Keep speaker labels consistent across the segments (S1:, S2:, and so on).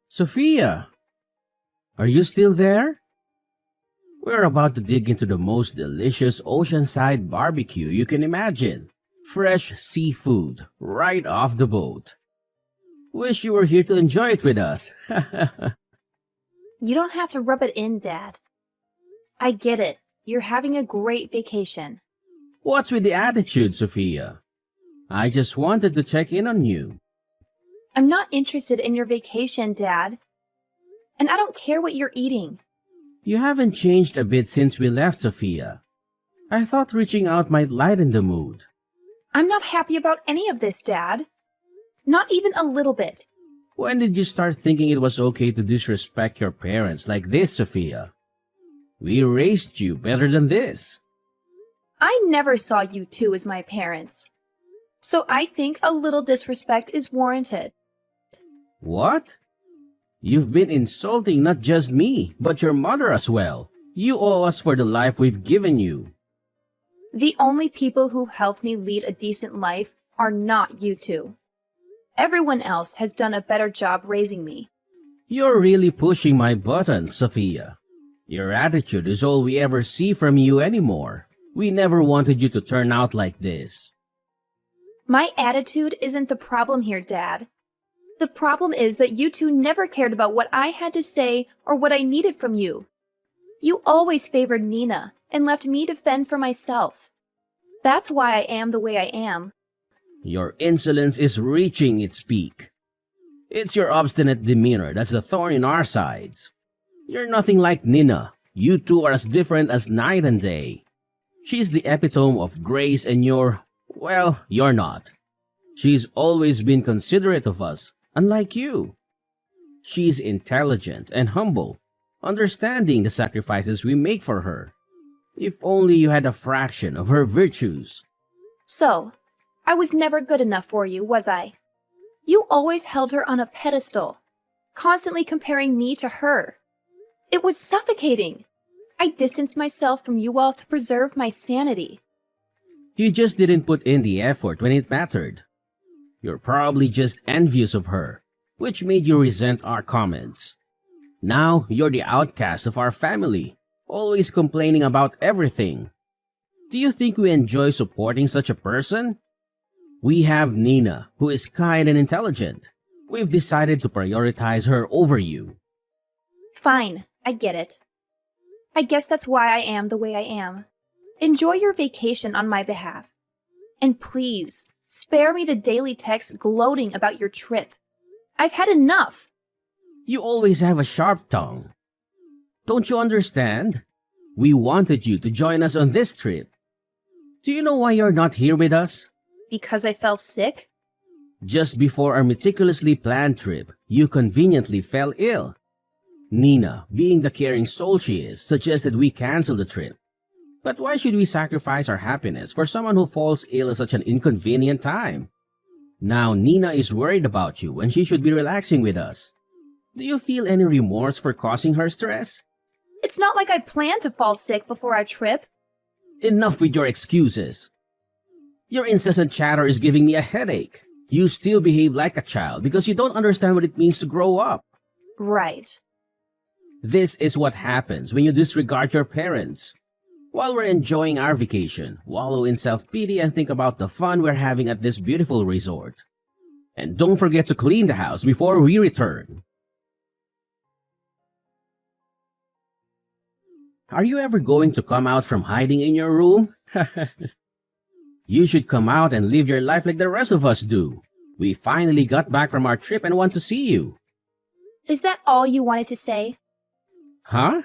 S1: Sophia, are you still there? We're about to dig into the most delicious oceanside barbecue you can imagine. Fresh seafood right off the boat. Wish you were here to enjoy it with us.
S2: You don't have to rub it in, Dad. I get it. You're having a great vacation.
S1: What's with the attitude, Sophia? I just wanted to check in on you.
S2: I'm not interested in your vacation, Dad. And I don't care what you're eating.
S1: You haven't changed a bit since we left, Sophia. I thought reaching out might lighten the mood.
S2: I'm not happy about any of this, Dad. Not even a little bit.
S1: When did you start thinking it was okay to disrespect your parents like this, Sophia? We raised you better than this.
S2: I never saw you two as my parents. So I think a little disrespect is warranted.
S1: What? You've been insulting not just me, but your mother as well. You owe us for the life we've given you.
S2: The only people who helped me lead a decent life are not you two. Everyone else has done a better job raising me.
S1: You're really pushing my buttons, Sophia. Your attitude is all we ever see from you anymore. We never wanted you to turn out like this.
S2: My attitude isn't the problem here, Dad. The problem is that you two never cared about what I had to say or what I needed from you. You always favored Nina and left me to fend for myself. That's why I am the way I am.
S1: Your insolence is reaching its peak. It's your obstinate demeanor that's the thorn in our sides. You're nothing like Nina. You two are as different as night and day. She's the epitome of grace and you're not. She's always been considerate of us, unlike you. She's intelligent and humble, understanding the sacrifices we make for her. If only you had a fraction of her virtues.
S2: So, I was never good enough for you, was I? You always held her on a pedestal, constantly comparing me to her. It was suffocating. I distanced myself from you all to preserve my sanity.
S1: You just didn't put in the effort when it mattered. You're probably just envious of her, which made you resent our comments. Now you're the outcast of our family, always complaining about everything. Do you think we enjoy supporting such a person? We have Nina, who is kind and intelligent. We've decided to prioritize her over you.
S2: Fine, I get it. I guess that's why I am the way I am. Enjoy your vacation on my behalf. And please, spare me the daily texts gloating about your trip. I've had enough.
S1: You always have a sharp tongue. Don't you understand? We wanted you to join us on this trip. Do you know why you're not here with us?
S2: Because I fell sick?
S1: Just before our meticulously planned trip, you conveniently fell ill. Nina, being the caring soul she is, suggested we cancel the trip. But why should we sacrifice our happiness for someone who falls ill at such an inconvenient time? Now Nina is worried about you when she should be relaxing with us. Do you feel any remorse for causing her stress?
S2: It's not like I planned to fall sick before our trip.
S1: Enough with your excuses. Your incessant chatter is giving me a headache. You still behave like a child because you don't understand what it means to grow up.
S2: Right.
S1: This is what happens when you disregard your parents. While we're enjoying our vacation, wallow in self-pity and think about the fun we're having at this beautiful resort. And don't forget to clean the house before we return. Are you ever going to come out from hiding in your room? You should come out and live your life like the rest of us do. We finally got back from our trip and want to see you.
S2: Is that all you wanted to say?
S1: Huh?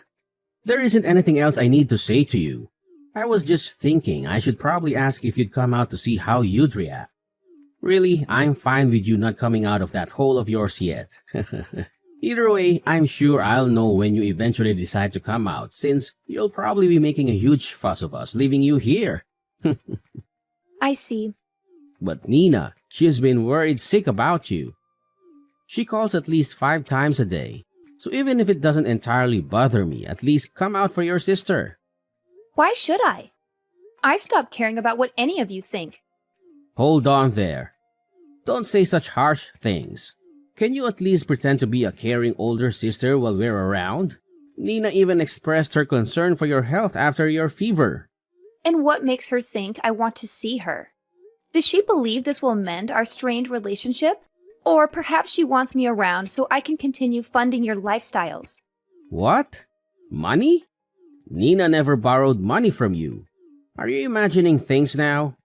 S1: There isn't anything else I need to say to you. I was just thinking I should probably ask if you'd come out to see how you'd react. Really, I'm fine with you not coming out of that hole of yours yet. Either way, I'm sure I'll know when you eventually decide to come out, since you'll probably be making a huge fuss of us leaving you here.
S2: I see.
S1: But Nina, she's been worried sick about you. She calls at least 5 times a day. So even if it doesn't entirely bother me, at least come out for your sister.
S2: Why should I? I've stopped caring about what any of you think.
S1: Hold on there. Don't say such harsh things. Can you at least pretend to be a caring older sister while we're around? Nina even expressed her concern for your health after your fever.
S2: And what makes her think I want to see her? Does she believe this will mend our strained relationship? Or perhaps she wants me around so I can continue funding your lifestyles.
S1: What? Money? Nina never borrowed money from you. Are you imagining things now?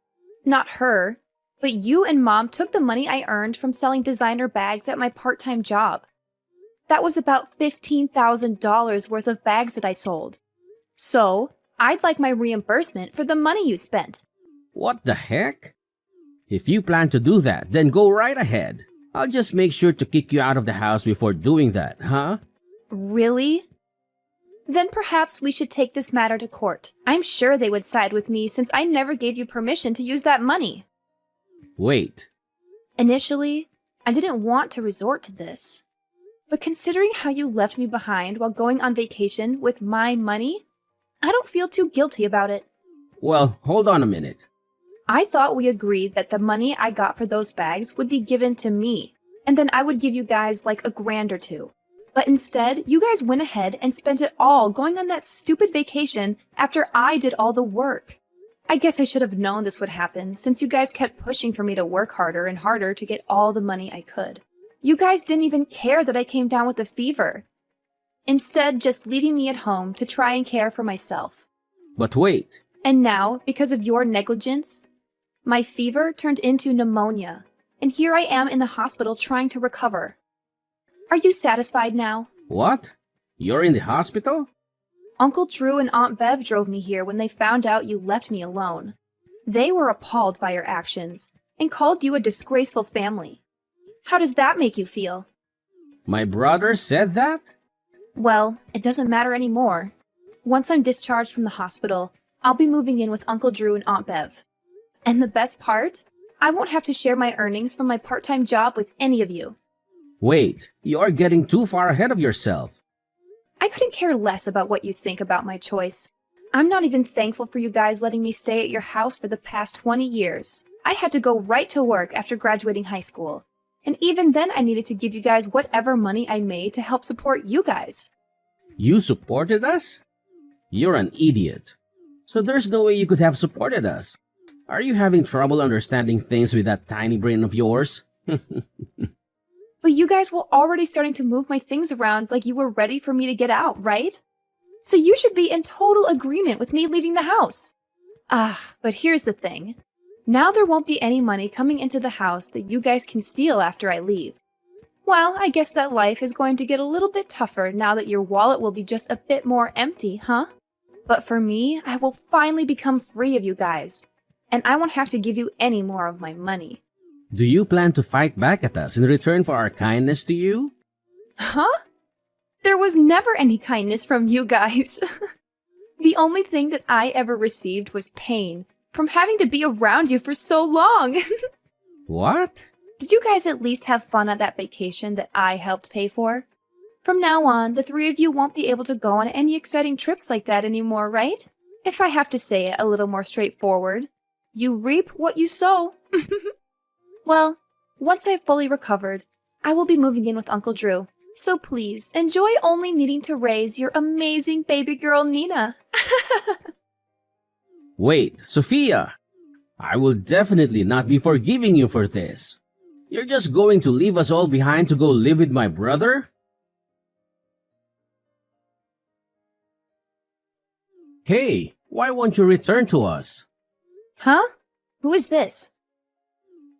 S2: Not her, but you and Mom took the money I earned from selling designer bags at my part-time job. That was about $15,000 worth of bags that I sold. So, I'd like my reimbursement for the money you spent.
S1: What the heck? If you plan to do that, then go right ahead. I'll just make sure to kick you out of the house before doing that, huh?
S2: Really? Then perhaps we should take this matter to court. I'm sure they would side with me since I never gave you permission to use that money.
S1: Wait.
S2: Initially, I didn't want to resort to this. But considering how you left me behind while going on vacation with my money, I don't feel too guilty about it.
S1: Well, hold on a minute.
S2: I thought we agreed that the money I got for those bags would be given to me, and then I would give you guys like $1,000 or $2. But instead, you guys went ahead and spent it all going on that stupid vacation after I did all the work. I guess I should have known this would happen since you guys kept pushing for me to work harder and harder to get all the money I could. You guys didn't even care that I came down with a fever. Instead, just leaving me at home to try and care for myself.
S1: But wait.
S2: And now, because of your negligence, my fever turned into pneumonia, and here I am in the hospital trying to recover. Are you satisfied now?
S1: What? You're in the hospital?
S2: Uncle Drew and Aunt Bev drove me here when they found out you left me alone. They were appalled by your actions and called you a disgraceful family. How does that make you feel?
S1: My brother said that?
S2: Well, it doesn't matter anymore. Once I'm discharged from the hospital, I'll be moving in with Uncle Drew and Aunt Bev. And the best part? I won't have to share my earnings from my part-time job with any of you.
S1: Wait, you're getting too far ahead of yourself.
S2: I couldn't care less about what you think about my choice. I'm not even thankful for you guys letting me stay at your house for the past 20 years. I had to go right to work after graduating high school. And even then I needed to give you guys whatever money I made to help support you guys.
S1: You supported us? You're an idiot. So there's no way you could have supported us. Are you having trouble understanding things with that tiny brain of yours?
S2: But you guys were already starting to move my things around like you were ready for me to get out, right? So you should be in total agreement with me leaving the house. But here's the thing. Now there won't be any money coming into the house that you guys can steal after I leave. Well, I guess that life is going to get a little bit tougher now that your wallet will be just a bit more empty, huh? But for me, I will finally become free of you guys. And I won't have to give you any more of my money.
S1: Do you plan to fight back at us in return for our kindness to you?
S2: Huh? There was never any kindness from you guys. The only thing that I ever received was pain from having to be around you for so long.
S1: What?
S2: Did you guys at least have fun at that vacation that I helped pay for? From now on, the three of you won't be able to go on any exciting trips like that anymore, right? If I have to say it a little more straightforward, you reap what you sow. Well, once I've fully recovered, I will be moving in with Uncle Drew. So please, enjoy only needing to raise your amazing baby girl, Nina.
S1: Wait, Sophia! I will definitely not be forgiving you for this. You're just going to leave us all behind to go live with my brother? Hey, why won't you return to us?
S2: Huh? Who is this?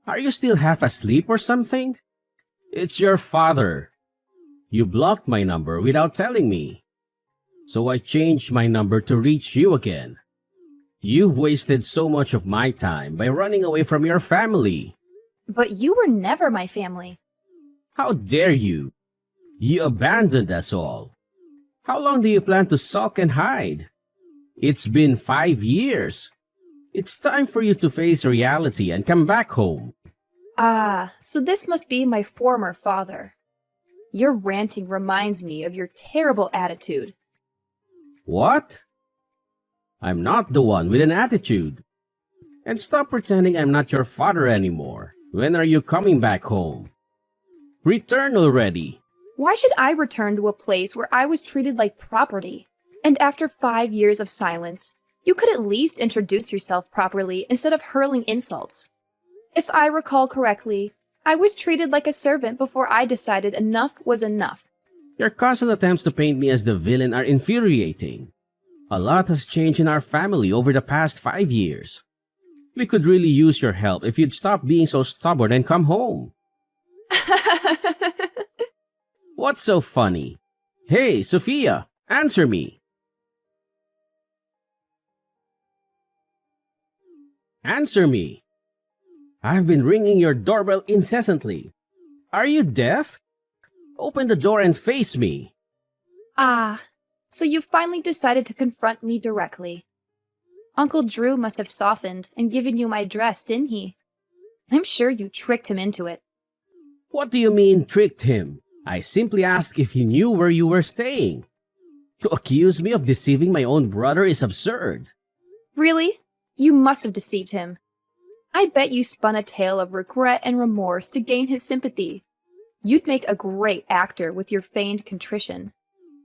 S1: Are you still half asleep or something? It's your father. You blocked my number without telling me. So I changed my number to reach you again. You've wasted so much of my time by running away from your family.
S2: But you were never my family.
S1: How dare you? You abandoned us all. How long do you plan to sulk and hide? It's been 5 years. It's time for you to face reality and come back home.
S2: So this must be my former father. Your ranting reminds me of your terrible attitude.
S1: What? I'm not the one with an attitude. And stop pretending I'm not your father anymore. When are you coming back home? Return already.
S2: Why should I return to a place where I was treated like property? And after 5 years of silence, you could at least introduce yourself properly instead of hurling insults. If I recall correctly, I was treated like a servant before I decided enough was enough.
S1: Your constant attempts to paint me as the villain are infuriating. A lot has changed in our family over the past 5 years. We could really use your help if you'd stop being so stubborn and come home. What's so funny? Hey, Sophia, answer me. Answer me. I've been ringing your doorbell incessantly. Are you deaf? Open the door and face me.
S2: Ah, so you finally decided to confront me directly. Uncle Drew must have softened and given you my address, didn't he? I'm sure you tricked him into it.
S1: What do you mean, tricked him? I simply asked if he knew where you were staying. To accuse me of deceiving my own brother is absurd.
S2: Really? You must have deceived him. I bet you spun a tale of regret and remorse to gain his sympathy. You'd make a great actor with your feigned contrition.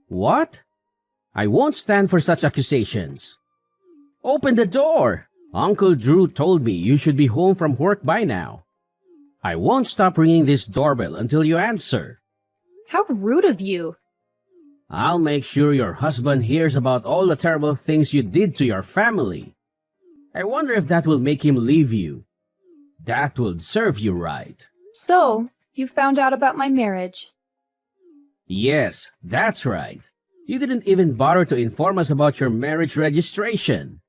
S1: What? I won't stand for such accusations. Open the door! Uncle Drew told me you should be home from work by now. I won't stop ringing this doorbell until you answer.
S2: How rude of you!
S1: I'll make sure your husband hears about all the terrible things you did to your family. I wonder if that will make him leave you. That would serve you right.
S2: So, you found out about my marriage.
S1: Yes, that's right. You didn't even bother to inform us about your marriage registration.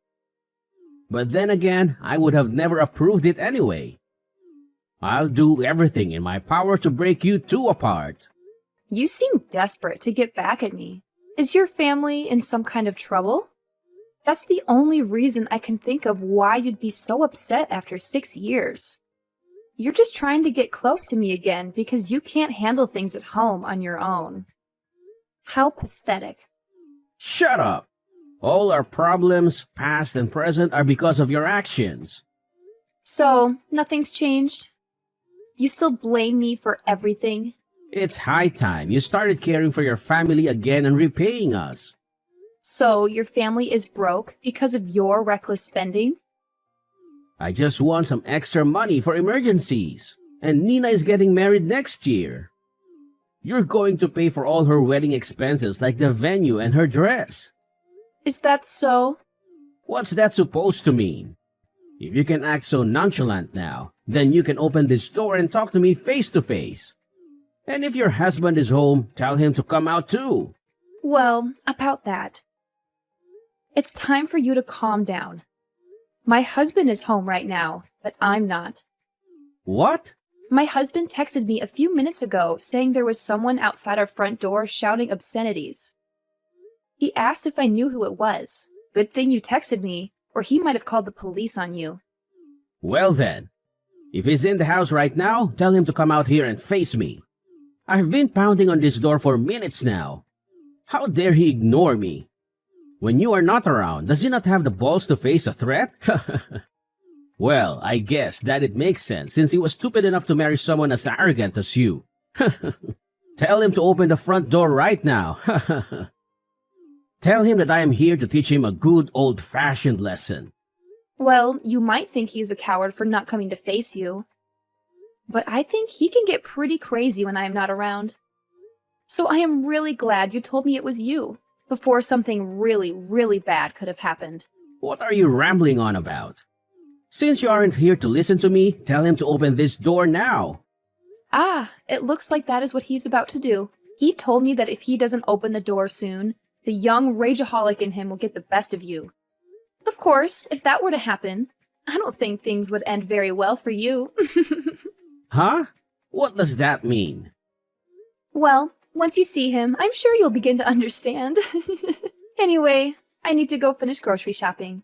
S1: But then again, I would have never approved it anyway. I'll do everything in my power to break you two apart.
S2: You seem desperate to get back at me. Is your family in some kind of trouble? That's the only reason I can think of why you'd be so upset after 6 years. You're just trying to get close to me again because you can't handle things at home on your own. How pathetic.
S1: Shut up! All our problems, past and present, are because of your actions.
S2: So, nothing's changed? You still blame me for everything?
S1: It's high time you started caring for your family again and repaying us.
S2: So, your family is broke because of your reckless spending?
S1: I just want some extra money for emergencies. And Nina is getting married next year. You're going to pay for all her wedding expenses like the venue and her dress.
S2: Is that so?
S1: What's that supposed to mean? If you can act so nonchalant now, then you can open this door and talk to me face to face. And if your husband is home, tell him to come out too.
S2: Well, about that. It's time for you to calm down. My husband is home right now, but I'm not.
S1: What?
S2: My husband texted me a few minutes ago saying there was someone outside our front door shouting obscenities. He asked if I knew who it was. Good thing you texted me, or he might have called the police on you.
S1: Well then, if he's in the house right now, tell him to come out here and face me. I've been pounding on this door for minutes now. How dare he ignore me? When you are not around, does he not have the balls to face a threat? Well, I guess that it makes sense since he was stupid enough to marry someone as arrogant as you. Tell him to open the front door right now. Tell him that I am here to teach him a good old-fashioned lesson.
S2: Well, you might think he's a coward for not coming to face you. But I think he can get pretty crazy when I am not around. So I am really glad you told me it was you, before something really, really bad could have happened.
S1: What are you rambling on about? Since you aren't here to listen to me, tell him to open this door now.
S2: Ah, it looks like that is what he's about to do. He told me that if he doesn't open the door soon, the young rageaholic in him will get the best of you. Of course, if that were to happen, I don't think things would end very well for you.
S1: Huh? What does that mean?
S2: Well, once you see him, I'm sure you'll begin to understand. Anyway, I need to go finish grocery shopping.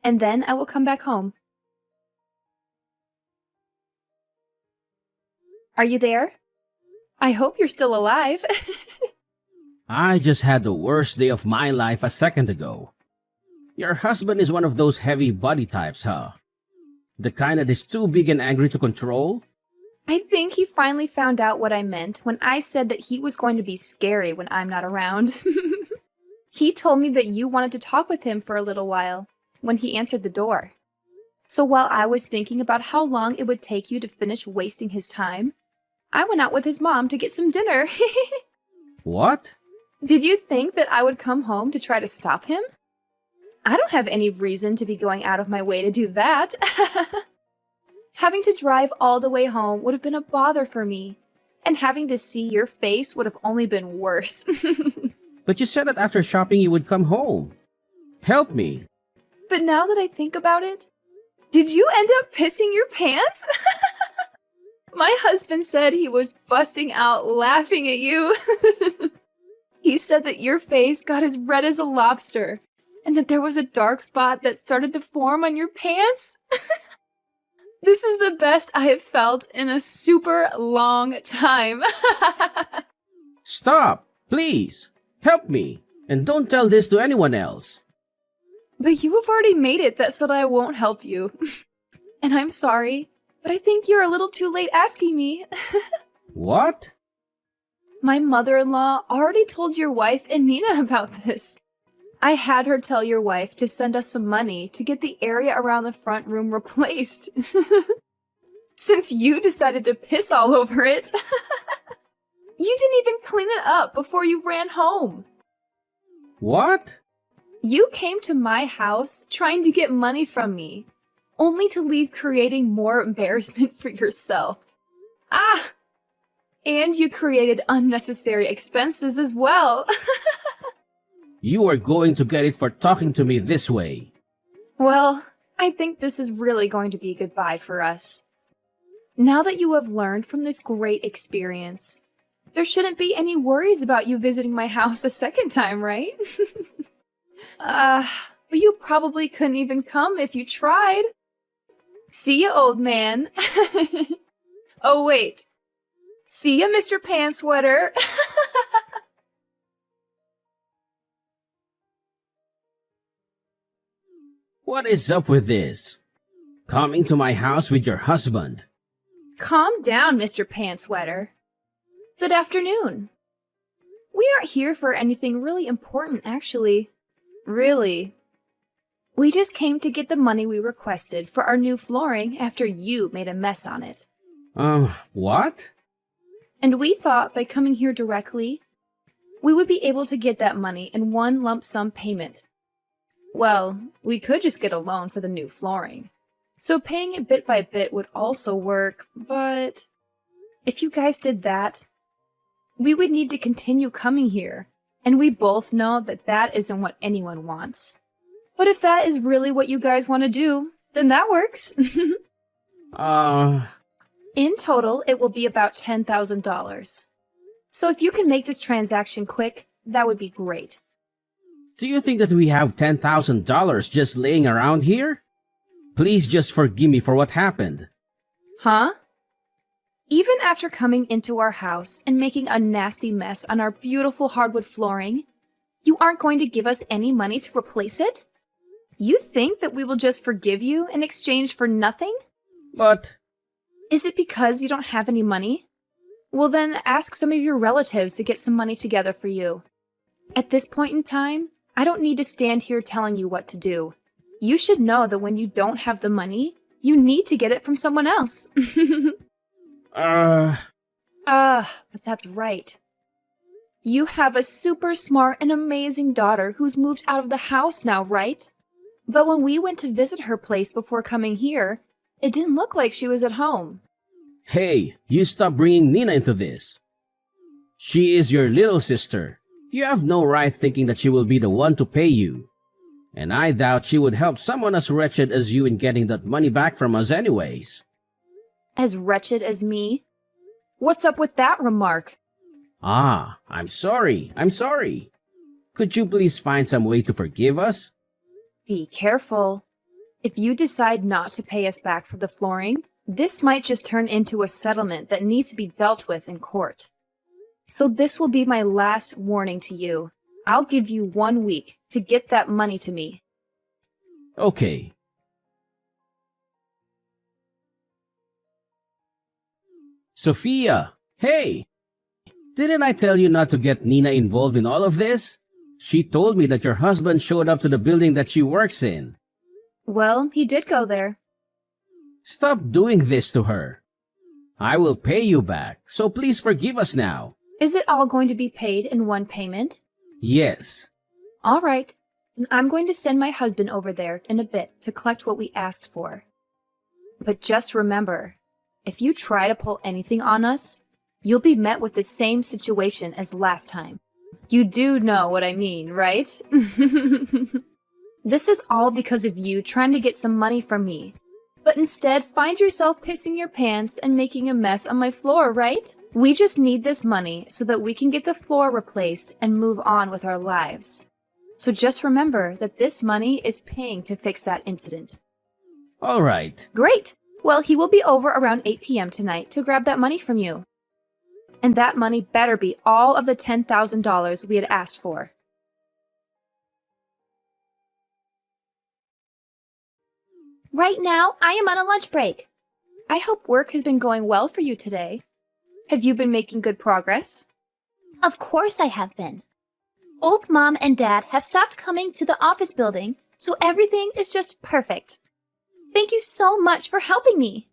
S2: And then I will come back home. Are you there? I hope you're still alive.
S1: I just had the worst day of my life a second ago. Your husband is one of those heavy body types, huh? The kind that is too big and angry to control?
S2: I think he finally found out what I meant when I said that he was going to be scary when I'm not around. He told me that you wanted to talk with him for a little while when he answered the door. So while I was thinking about how long it would take you to finish wasting his time, I went out with his mom to get some dinner.
S1: What?
S2: Did you think that I would come home to try to stop him? I don't have any reason to be going out of my way to do that. Having to drive all the way home would have been a bother for me, and having to see your face would have only been worse.
S1: But you said that after shopping you would come home. Help me.
S2: But now that I think about it, did you end up pissing your pants? My husband said he was busting out laughing at you. He said that your face got as red as a lobster, and that there was a dark spot that started to form on your pants. This is the best I have felt in a super long time.
S1: Stop, please. Help me. And don't tell this to anyone else.
S2: But you have already made it that so that I won't help you. And I'm sorry, but I think you're a little too late asking me.
S1: What?
S2: My mother-in-law already told your wife and Nina about this. I had her tell your wife to send us some money to get the area around the front room replaced. Since you decided to piss all over it. You didn't even clean it up before you ran home.
S1: What?
S2: You came to my house trying to get money from me, only to leave creating more embarrassment for yourself. Ah! And you created unnecessary expenses as well.
S1: You are going to get it for talking to me this way.
S2: Well, I think this is really going to be goodbye for us. Now that you have learned from this great experience, there shouldn't be any worries about you visiting my house a second time, right? But you probably couldn't even come if you tried. See ya, old man. Oh, wait. See ya, Mr. Pantsweater.
S1: What is up with this? Coming to my house with your husband.
S2: Calm down, Mr. Pantsweater. Good afternoon. We aren't here for anything really important, actually. Really. We just came to get the money we requested for our new flooring after you made a mess on it.
S1: What?
S2: And we thought by coming here directly, we would be able to get that money in one lump sum payment. Well, we could just get a loan for the new flooring. So paying it bit by bit would also work, but if you guys did that, we would need to continue coming here, and we both know that that isn't what anyone wants. But if that is really what you guys want to do, then that works. In total, it will be about $10,000. So if you can make this transaction quick, that would be great.
S1: Do you think that we have $10,000 just laying around here? Please just forgive me for what happened.
S2: Huh? Even after coming into our house and making a nasty mess on our beautiful hardwood flooring, you aren't going to give us any money to replace it? You think that we will just forgive you in exchange for nothing?
S1: But...
S2: Is it because you don't have any money? Well then, ask some of your relatives to get some money together for you. At this point in time, I don't need to stand here telling you what to do. You should know that when you don't have the money, you need to get it from someone else. But that's right. You have a super smart and amazing daughter who's moved out of the house now, right? But when we went to visit her place before coming here, it didn't look like she was at home.
S1: Hey, you stop bringing Nina into this. She is your little sister. You have no right thinking that she will be the one to pay you. And I doubt she would help someone as wretched as you in getting that money back from us anyways.
S2: As wretched as me? What's up with that remark?
S1: I'm sorry. Could you please find some way to forgive us?
S2: Be careful. If you decide not to pay us back for the flooring, this might just turn into a settlement that needs to be dealt with in court. So this will be my last warning to you. I'll give you 1 week to get that money to me.
S1: Okay. Sophia, hey! Didn't I tell you not to get Nina involved in all of this? She told me that your husband showed up to the building that she works in.
S2: Well, he did go there.
S1: Stop doing this to her. I will pay you back, so please forgive us now.
S2: Is it all going to be paid in one payment?
S1: Yes.
S2: All right. Then I'm going to send my husband over there in a bit to collect what we asked for. But just remember, if you try to pull anything on us, you'll be met with the same situation as last time. You do know what I mean, right? This is all because of you trying to get some money from me. But instead, find yourself pissing your pants and making a mess on my floor, right? We just need this money so that we can get the floor replaced and move on with our lives. So just remember that this money is paying to fix that incident.
S1: All right.
S2: Great! Well, he will be over around 8 p.m. tonight to grab that money from you. And that money better be all of the $10,000 we had asked for. Right now, I am on a lunch break. I hope work has been going well for you today. Have you been making good progress? Of course I have been. Both Mom and Dad have stopped coming to the office building, so everything is just perfect. Thank you so much for helping me.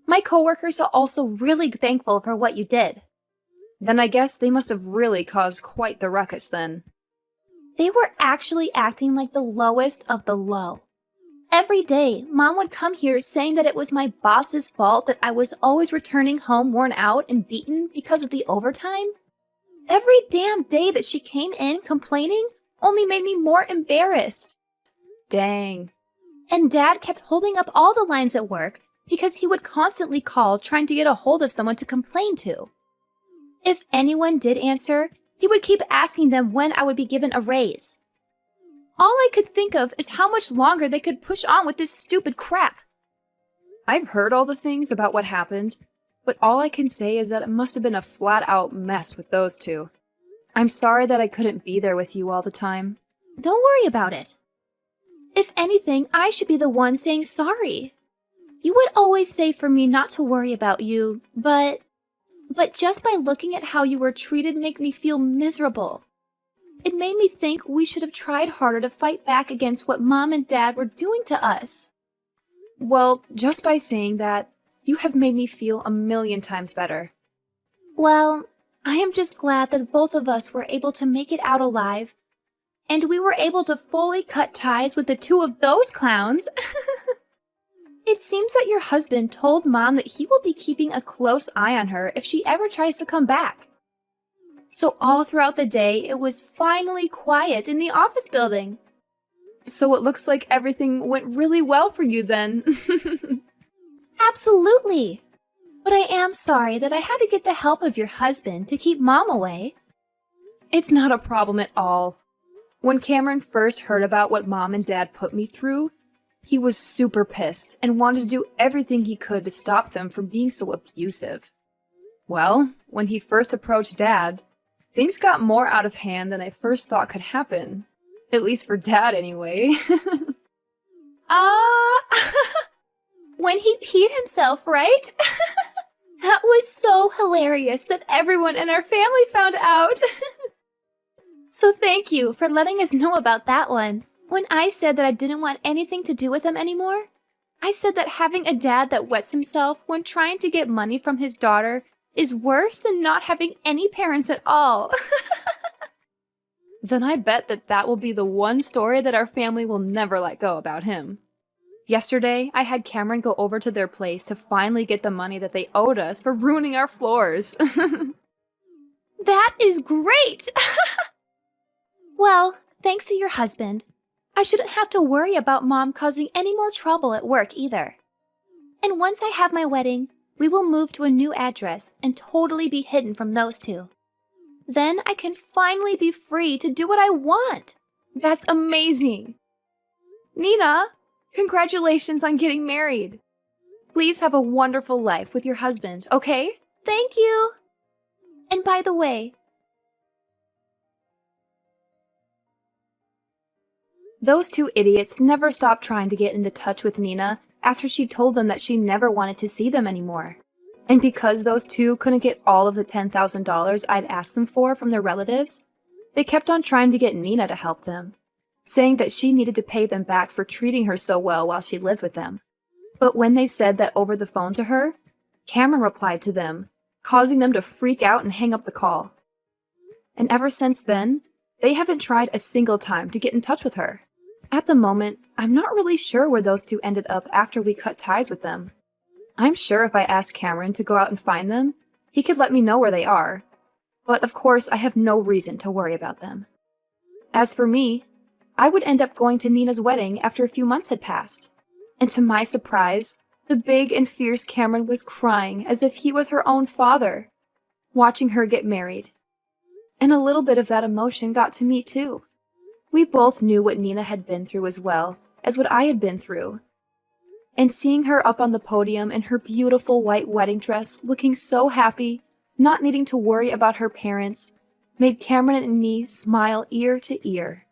S2: My coworkers are also really thankful for what you did. Then I guess they must have really caused quite the ruckus then. They were actually acting like the lowest of the low. Every day, Mom would come here saying that it was my boss's fault that I was always returning home worn out and beaten because of the overtime. Every damn day that she came in complaining only made me more embarrassed. Dang. And Dad kept holding up all the lines at work because he would constantly call trying to get a hold of someone to complain to. If anyone did answer, he would keep asking them when I would be given a raise. All I could think of is how much longer they could push on with this stupid crap. I've heard all the things about what happened, but all I can say is that it must have been a flat-out mess with those two. I'm sorry that I couldn't be there with you all the time. Don't worry about it. If anything, I should be the one saying sorry. You would always say for me not to worry about you, but just by looking at how you were treated made me feel miserable. It made me think we should have tried harder to fight back against what Mom and Dad were doing to us. Well, just by saying that, you have made me feel 1,000,000 times better. Well, I am just glad that both of us were able to make it out alive, and we were able to fully cut ties with the two of those clowns. It seems that your husband told Mom that he will be keeping a close eye on her if she ever tries to come back. So all throughout the day, it was finally quiet in the office building. So it looks like everything went really well for you then. Absolutely. But I am sorry that I had to get the help of your husband to keep Mom away. It's not a problem at all. When Cameron first heard about what Mom and Dad put me through, he was super pissed and wanted to do everything he could to stop them from being so abusive. Well, when he first approached Dad, things got more out of hand than I first thought could happen. At least for Dad, anyway. When he peed himself, right? That was so hilarious that everyone in our family found out. So thank you for letting us know about that one. When I said that I didn't want anything to do with him anymore, I said that having a dad that wets himself when trying to get money from his daughter is worse than not having any parents at all. Then I bet that will be the one story that our family will never let go about him. Yesterday, I had Cameron go over to their place to finally get the money that they owed us for ruining our floors. That is great! Well, thanks to your husband, I shouldn't have to worry about Mom causing any more trouble at work either. And once I have my wedding, we will move to a new address and totally be hidden from those two. Then I can finally be free to do what I want. That's amazing. Nina, congratulations on getting married. Please have a wonderful life with your husband, okay? Thank you. And by the way, those two idiots never stopped trying to get into touch with Nina after she told them that she never wanted to see them anymore. And because those two couldn't get all of the $10,000 I'd asked them for from their relatives, they kept on trying to get Nina to help them, saying that she needed to pay them back for treating her so well while she lived with them. But when they said that over the phone to her, Cameron replied to them, causing them to freak out and hang up the call. And ever since then, they haven't tried a single time to get in touch with her. At the moment, I'm not really sure where those two ended up after we cut ties with them. I'm sure if I asked Cameron to go out and find them, he could let me know where they are. But of course, I have no reason to worry about them. As for me, I would end up going to Nina's wedding after a few months had passed. And to my surprise, the big and fierce Cameron was crying as if he was her own father, watching her get married. And a little bit of that emotion got to me too. We both knew what Nina had been through as well as what I had been through. And seeing her up on the podium in her beautiful white wedding dress, looking so happy, not needing to worry about her parents, made Cameron and me smile ear to ear.